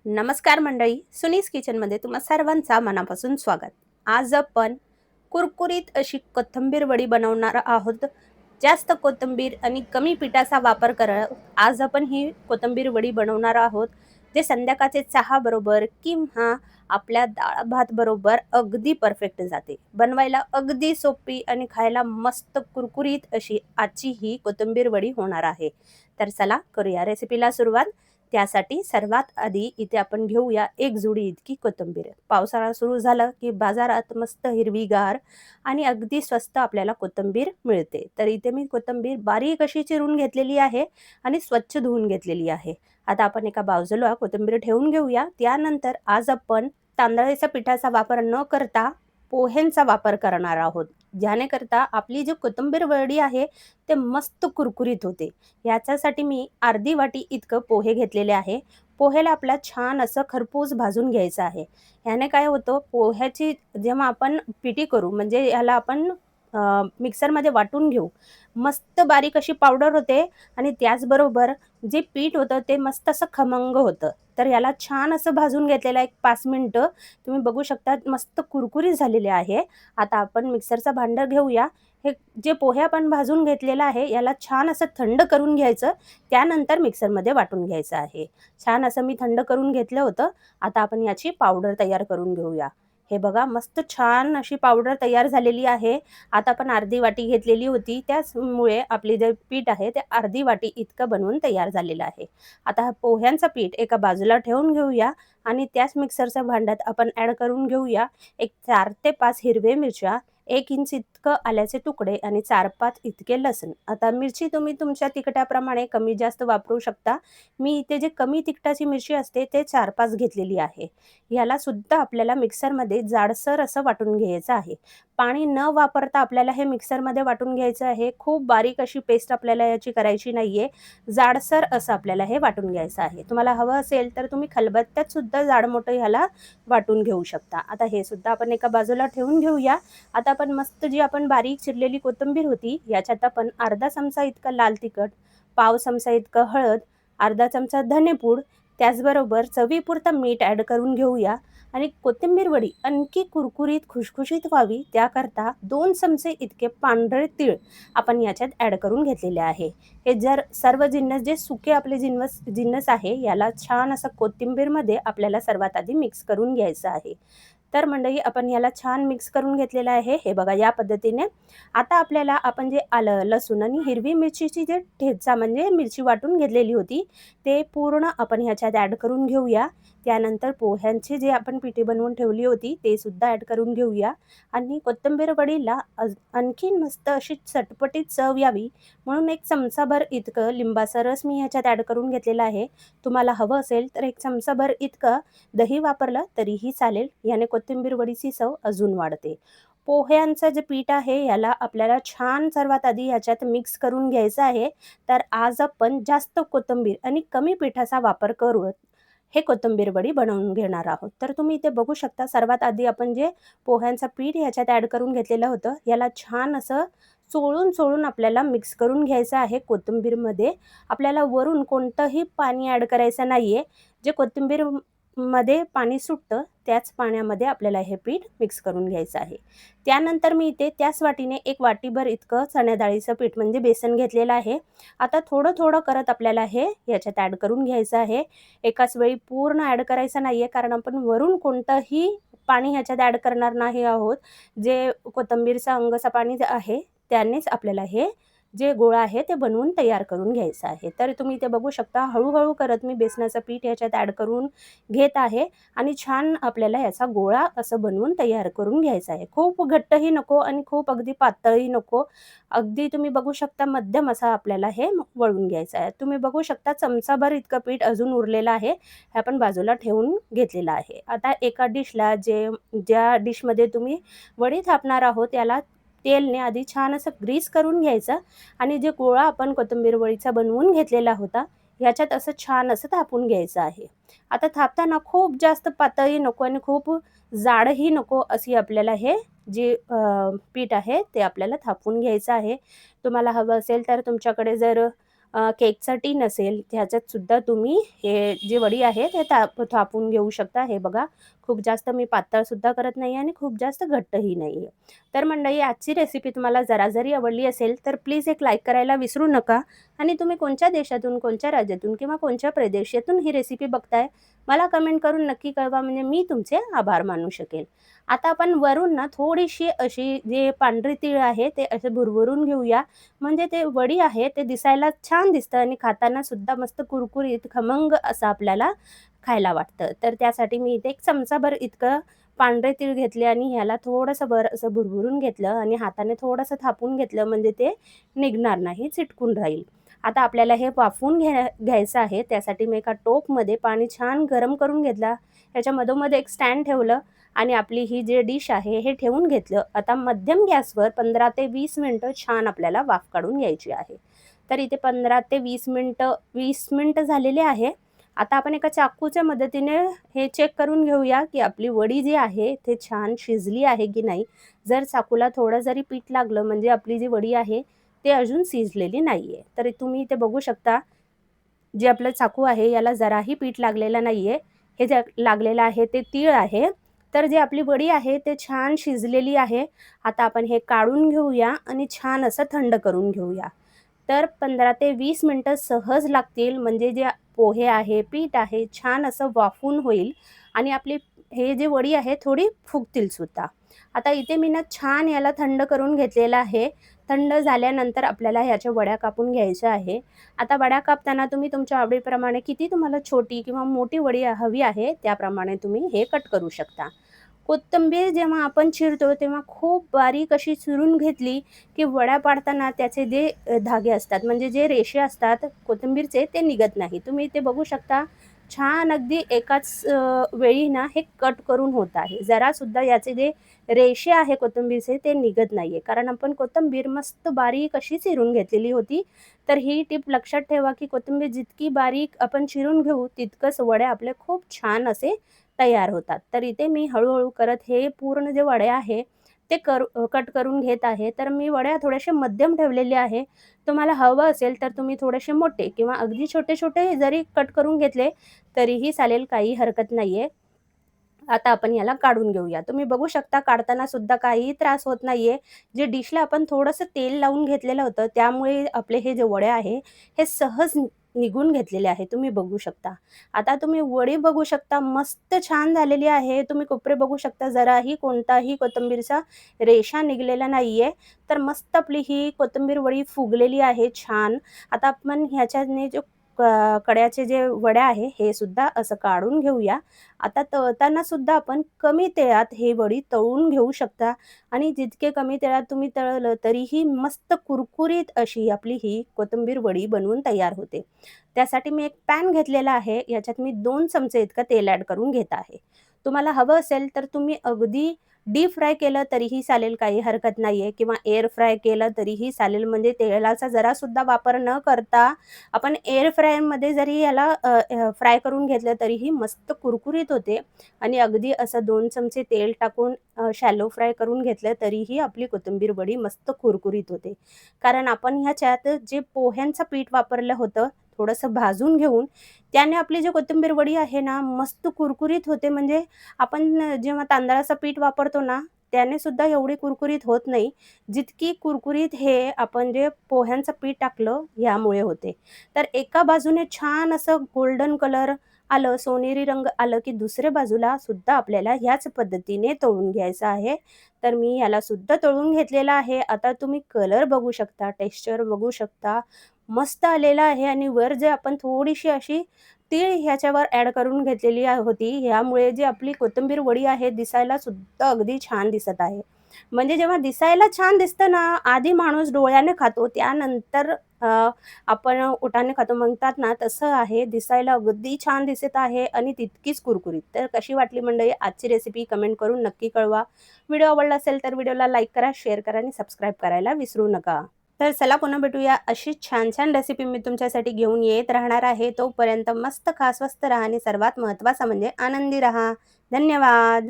नमस्कार मंडळी, सुनीस किचनमध्ये तुम्हा सर्वांचा मनापासून स्वागत. आज आपण कुरकुरीत अशी कोथिंबीर वडी बनवणार आहोत. जास्त कोथिंबीर आणि कमी पिठाचा वापर करत आज आपण ही कोथिंबीर वडी बनवणार आहोत, जे संध्याकाळचे चहा बरोबर किंवा आपल्या डाळ भात बरोबर अगदी परफेक्ट जाते. बनवायला अगदी सोपी आणि खायला मस्त कुरकुरीत अशी आजची ही कोथिंबीर वडी होणार आहे. तर चला करूया रेसिपीला सुरुवात. त्यासाठी सर्वात आधी इथे आपण घेऊया एक जुडी इतकी कोथिंबीर. पावसाळा सुरू झाला की बाजारात मस्त हिरवीगार आणि अगदी स्वस्त आपल्याला कोथिंबीर मिळते. तर इथे मी कोथिंबीर बारीक अशी चिरून घेतलेली आहे आणि स्वच्छ धुवून घेतलेली आहे. आता आपण एका बाजूला कोथिंबीर ठेवून घेऊया. त्यानंतर आज आपण तांदळाच्या पिठाचा वापर न करता पोह्यांचा वापर करणार आहोत. ज्यानेकरता आपली जी कोथिंबीर वडी आहे ते मस्त कुरकुरीत होते. याच्यासाठी मी अर्धी वाटी इतकं पोहे घेतलेले आहे. पोहेला आपला छान असं खरपूस भाजून घ्यायचं आहे. ह्याने काय होतं, पोह्याची जेव्हा आपण पिठी करू म्हणजे ह्याला आपण मिक्सरमध्ये वाटून घेऊ, मस्त बारीक अशी पावडर होते आणि त्याचबरोबर जे पीठ होतं ते मस्त असं खमंग होतं. तर याला छान असं भाजून घेतलेलं आहे 1-5 मिनिटं. तुम्ही बघू शकता मस्त कुरकुरीत झालेले आहे. आता आपण मिक्सरचं भांडं घेऊया. हे जे पोहे आपण भाजून घेतलेलं आहे याला छान असं थंड करून घ्यायचं. त्यानंतर मिक्सरमध्ये वाटून घ्यायचं आहे. छान असं मी थंड करून घेतलं होतं. आता आपण याची पावडर तयार करून घेऊया. हे बघा मस्त छान अशी पावडर तयार झालेली आहे. आता आपण अर्धी वाटी घेतलेली होती, त्याचमुळे आपले जे पीठ आहे ते अर्धी वाटी इतकं बनवून तयार झालेलं आहे. आता हा पोह्यांचं पीठ एका बाजूला ठेवून घेऊया आणि त्याच मिक्सरच्या भांड्यात आपण ॲड करून घेऊया एक 4 ते 5 हिरव्या मिरच्या, 1 इंच इतकं आल्याचे तुकडे आणि 4-5 इतके लसूण. आता मिरची तुम्ही तुमच्या तिखटाप्रमाणे कमी जास्त वापरू शकता. मी इथे जे कमी तिखटाची मिरची असते ते 4-5 घेतलेली आहे. याला सुद्धा आपल्याला मिक्सरमध्ये जाडसर असं वाटून घ्यायचं आहे. पाणी न वापरता आपल्याला हे मिक्सरमध्ये वाटून घ्यायचं आहे. खूप बारीक अशी पेस्ट आपल्याला याची करायची नाहीये. जाडसर असं आपल्याला हे वाटून घ्यायचं आहे. तुम्हाला हवं असेल तर तुम्ही खलबत्त्यात सुद्धा जाड-मोठं ह्याला वाटून घेऊ शकता. आता हे सुद्धा आपण एका बाजूला ठेवून घेऊया. आता आपण मस्त जी आपण बारीक चिरलेली कोथिंबीर होती याच्यात आपण अर्धा चमचा इतकं लाल तिखट, पाव चमचा इतकं हळद, अर्धा चमचा धनेपूड, त्याचबरोबर चवीपुरतं मीठ ॲड करून घेऊया आणि कोथिंबीर वडी आणखी कुरकुरीत खुशखुशीत व्हावी त्याकरता 2 चमचे इतके पांढरे तीळ आपण याच्यात ॲड करून घेतलेले आहे. हे जर सर्व जिन्नस जे सुके आपले जिन्नस आहे याला छान असं कोथिंबीरमध्ये आपल्याला सर्वात आधी मिक्स करून घ्यायचं आहे. तर मंडळी आपण याला छान मिक्स करून घेतलेलं आहे. हे बघा या पद्धतीने. आता आपल्याला आपण जे आलं, लसूण आणि हिरवी मिरचीची जे ठेचा म्हणजे मिरची वाटून घेतलेली होती, ते पूर्ण आपण ह्याच्यात ॲड करून घेऊया. त्यानंतर पोह्यांची जी आपण पिठी बनवून ठेवली होती ते सुद्धा ॲड करून घेऊया आणि कोथिंबीर वडीला आणखीन मस्त अशी चटपटीत चव यावी म्हणून 1 चमचाभर इतकं लिंबाचा रस मी ह्याच्यात ॲड करून घेतलेला आहे. तुम्हाला हवं असेल तर 1 चमचाभर इतकं दही वापरलं तरीही चालेल. याने कोथिंबीर वडीची चव अजून वाढते. पोह्यांचं जे पीठ आहे याला आपल्याला छान सर्वात आधी याच्यात मिक्स करून घ्यायचं आहे. तर आज आपण जास्त कोथिंबीर आणि कमी पिठाचा वापर करून हे कोथिंबीर वडी बनवून घेणार आहोत. तर तुम्ही इथे बघू शकता सर्वात आधी आपण जे पोह्यांचं पीठ ह्याच्यात ॲड करून घेतलेलं होतं, याला छान असं चोळून आपल्याला मिक्स करून घ्यायचं आहे कोथिंबीरमध्ये. आपल्याला वरून कोणतंही पाणी ॲड करायचं नाहीये. जे कोथिंबीर मध्ये पाणी सुटतं त्याच पाण्यामध्ये आपल्याला हे पीठ मिक्स करून घ्यायचं आहे. त्यानंतर मी इथे त्याच वाटीने 1 वाटीभर इतकं चण्या डाळीचं पीठ म्हणजे बेसन घेतलेलं आहे. आता थोडं करत आपल्याला हे याच्यात ॲड करून घ्यायचं आहे. एकाच वेळी पूर्ण ॲड करायचं नाहीये कारण आपण वरून कोणतंही पाणी ह्याच्यात ॲड करणार नाही आहोत. जे कोथिंबीरचं अंगचं पाणी जे आहे त्यानेच आपल्याला हे जे गोळा आहे ते बनवून तयार करून घ्यायचं आहे. तर तुम्ही इथे बघू शकता हळू करत मी बेसनाचं पीठ याच्यात ॲड करून घेत आहे आणि छान आपल्याला याचा गोळा असं बनवून तयार करून घ्यायचा आहे. खूप घट्टही नको आणि खूप अगदी पातळही नको. अगदी तुम्ही बघू शकता मध्यम असा आपल्याला हे वळून घ्यायचं आहे. तुम्ही बघू शकता चमचाभर इतकं पीठ अजून उरलेलं आहे. हे आपण बाजूला ठेवून घेतलेलं आहे. आता एका डिशला ज्या डिशमध्ये तुम्ही वडी थापणार आहोत याला तेलने आधी छान असं ग्रीस करून घ्यायचं आणि जे गोळा आपण कोथिंबीर वडीचा बनवून घेतलेला होता ह्याच्यात असं छान असं थापून घ्यायचं आहे. आता थापताना खूप जास्त पातळही नको आणि खूप जाडही नको अशी आपल्याला हे जे पीठ आहे ते आपल्याला थापून घ्यायचं आहे. तुम्हाला हवं असेल तर तुमच्याकडे जर केकचा टीन असेल त्याच्यात सुद्धा तुम्ही हे जी वडी आहे ते थापून घेऊ शकता. हे बघा, खूप जास्त मी पातळसुद्धा करत नाही आणि खूप जास्त घट्टही नाही आहे. तर मंडळी, आजची रेसिपी तुम्हाला जरा जरी आवडली असेल तर प्लीज एक लाईक करायला विसरू नका. आणि तुम्ही कोणत्या देशातून, कोणत्या राज्यातून किंवा कोणत्या प्रदेशातून ही रेसिपी बघताय, मला कमेंट करून नक्की कळवा, म्हणजे मी तुमचे आभार मानू शकेल. आता आपण वरून ना थोडीशी अशी जे पांढरी तीळ आहे ते असे भुरभुरून घेऊया, म्हणजे ते वडी आहे ते दिसायला छान दिसतं आणि खाताना सुद्धा मस्त कुरकुरीत खमंग असं आपल्याला खायला वाटतं. तर त्यासाठी मी इथे 1 चमचाभर इतकं पांढरे तीळ घेतले आणि ह्याला थोडंसं असं भुरभुरून घेतलं आणि हाताने थोडंसं थापून घेतलं, म्हणजे ते निघणार नाही, चिटकून राहील. आता आपल्याला हे वाफवून घ्यायचं आहे. त्यासाठी मी एका टोपमध्ये पाणी छान गरम करून घेतला. त्याच्या मधोमध एक स्टँड ठेवलं आणि आपली ही जी डिश आहे हे ठेवून घेतलं. आता मध्यम गॅसवर 15 ते 20 मिनिटं छान आपल्याला वाफ काढून घ्यायची आहे. तर इथे 15 ते 20 मिनिटं झालेले आहे. आता आपण एका चाकूच्या मदतीने हे चेक करून घेऊया, की आपली वडी जी आहे ते छान शिजली आहे की नाही. जर चाकूला थोडं जरी पीठ लागलं, म्हणजे आपली जी वडी आहे ते अजून शिजलेली नाहीये. तर तुम्ही इथे बघू शकता, जे आपलं चाकू आहे याला जराही पीठ लागलेलं नाहीये. हे जे लागलेलं आहे ते तीळ आहे. तर जी आपली वडी आहे ते छान शिजलेली आहे. आता आपण हे काढून घेऊया आणि छान असं थंड करून घेऊया. तर 15 ते 20 मिनिटं सहज लागतील, म्हणजे जे पोहे आहे, पीठ आहे, छान असं वाफून होईल आणि आपली हे जे वडी आहे थोडी फुगतील सुद्धा. आता इथे मी ना छान याला थंड करून घेतलेलं आहे. थंड झाल्यानंतर आपल्याला ह्याच्या वड्या कापून घ्यायच्या आहे. आता वड्या कापताना तुम्ही तुमच्या आवडीप्रमाणे किती तुम्हाला छोटी किंवा मोठी वडी हवी आहे त्याप्रमाणे तुम्ही हे कट करू शकता. कोथिंबीर जेव्हा आपण चिरतो तेव्हा खूप बारीक अशी चिरून घेतली, की वड्या पाडताना त्याचे जे धागे असतात, म्हणजे जे रेषे असतात कोथिंबीरचे, ते निघत नाही. तुम्ही इथे बघू शकता, छान अगदी एकाच वेळी ना हे कट करून होत आहे. जरासुद्धा याचे जे रेषे आहे कोथिंबीरचे ते निघत नाहीये, कारण आपण कोथिंबीर मस्त बारीक अशी चिरून घेतलेली होती. तर ही टिप लक्षात ठेवा, की कोथिंबीर जितकी बारीक आपण चिरून घेऊ तितकंच वडे आपले खूप छान असे तयार होतात. तर इथे मी हळू करत हे पूर्ण जे वडे आहे ते कट करून घेत आहे. तर मी वड्या थोड्याशा मध्यम ठेवलेले आहे. तुम्हाला हवं असेल तर तुम्ही थोडेसे मोठे किंवा अगदी छोटे-छोटे जरी कट करून घेतले तरीही चालेल, काही हरकत नाहीये. आता आपण याला काढून घेऊया. तुम्ही बघू शकता, काढताना सुद्धा काहीही त्रास होत नाहीये. जे डिशला आपण थोडंसं तेल लावून घेतलेलं होतं त्यामुळे आपले हे जे वडे आहे हे सहज निघून घेतलेले आहे. तुम्ही बघू शकता. आता तुम्ही वडी बघू शकता, मस्त छान झालेली आहे. तुम्ही कोपरे बघू शकता, जराही कोणताही कोथिंबीरचा रेषा निघालेला नाहीये. तर मस्त आपली ही कोथिंबीर वडी फुगलेली आहे छान. आता आपण ह्याच्याने जो कड्याचे जे वड्या आहे हे सुद्धा असं काढून घेऊया. आता तळताना सुद्धा आपण कमी तेलात हे वडी तळून घेऊ शकता आणि जितके कमी तेलात तुम्ही तळलं तरीही मस्त कुरकुरीत अशी आपली ही कोथिंबीर वडी बनवून तयार होते. त्यासाठी मी एक पॅन घेतलेला आहे. याच्यात मी 2 चमचे इतकं तेल ॲड करून घेत आहे. तुम्हाला हवं असेल तर तुम्ही अगदी डीप फ्राय केलं तरीही चालेल, काही हरकत नाहीये, किंवा एअर फ्राय केलं तरीही चालेल. म्हणजे तेलाचा जरासुद्धा वापर न करता आपण एअर फ्रायरमध्ये जरी याला फ्राय करून घेतलं तरीही मस्त कुरकुरीत होते. आणि अगदी असं 2 चमचे तेल टाकून शॅलो फ्राय करून घेतलं तरीही आपली कोथिंबीर वडी मस्त कुरकुरीत होते. कारण आपण ह्याच्यात जे पोह्यांचं पीठ वापरलं होतं, थोडंसं भाजून घेऊन त्याने आपली जी कोथिंबीर वडी आहे ना मस्त कुरकुरीत होते. म्हणजे आपण जेव्हा तांदळाचं पीठ वापरतो ना त्याने सुद्धा एवढी कुरकुरीत होत नाही, जितकी कुरकुरीत हे आपण जे पोह्यांचं पीठ टाकलं यामुळे होते. तर एका बाजूने छान असं गोल्डन कलर आलं, सोनेरी रंग आलं, की दुसऱ्या बाजूला सुद्धा आपल्याला ह्याच पद्धतीने तळून घ्यायचं आहे. तर मी ह्याला सुद्धा तळून घेतलेलं आहे. आता तुम्ही कलर बघू शकता, टेक्स्चर बघू शकता, मस्त आलेला आहे. आणि वर जे आपण थोडीशी अशी तीळ ह्याच्यावर ॲड करून घेतलेली होती. ह्यामुळे जी आपली कोथिंबीर वडी आहे दिसायला सुद्धा अगदी छान दिसत आहे. म्हणजे जेव्हा दिसायला छान दिसतं ना, आधी माणूस डोळ्याने खातो, त्यानंतर आपण ओठाने खातो म्हणतात ना, तसं आहे. दिसायला अगदी छान दिसत आहे आणि तितकीच कुरकुरीत. तर कशी वाटली मंडळी आजची रेसिपी, कमेंट करून नक्की कळवा. व्हिडिओ आवडला असेल तर व्हिडिओला लाईक करा, शेअर करा आणि सबस्क्राईब करायला विसरू नका. तर चला पुन्हा भेटूया. अशीच छान रेसिपी मी तुमच्यासाठी घेऊन येत राहणार आहे. तोपर्यंत मस्त खा, स्वस्त राहा आणि सर्वात महत्त्वाचं म्हणजे आनंदी राहा. धन्यवाद.